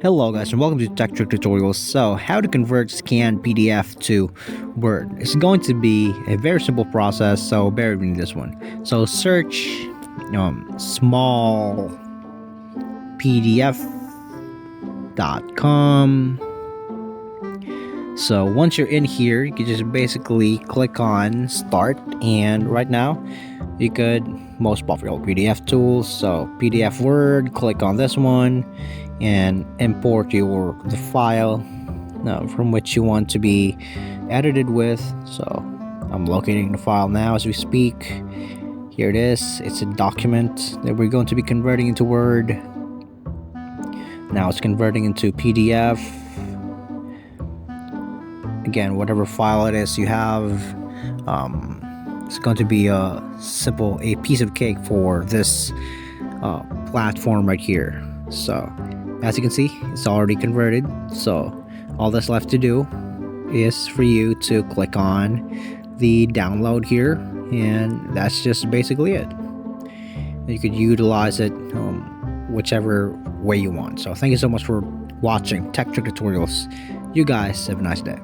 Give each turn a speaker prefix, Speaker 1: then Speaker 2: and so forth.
Speaker 1: Hello guys and welcome to Tech Trick Tutorials. So how to convert scanned PDF to Word. It's going to be a very simple process, so bear with me this one. So search smallpdf.com. So once you're in here, you can just basically click on start, and right now you could most popular PDF tools. So PDF Word, click on this one and import the file from which you want to be edited with. So I'm locating the file now as we speak. Here it is. It's a document that we're going to be converting into Word. Now it's converting into PDF. Again, whatever file it is you have, it's going to be a piece of cake for this platform right here. So as you can see, it's already converted. So all that's left to do is for you to click on the download here, and that's just basically it. You could utilize it whichever way you want. So thank you so much for watching Tech Trick Tutorials. You guys have a nice day.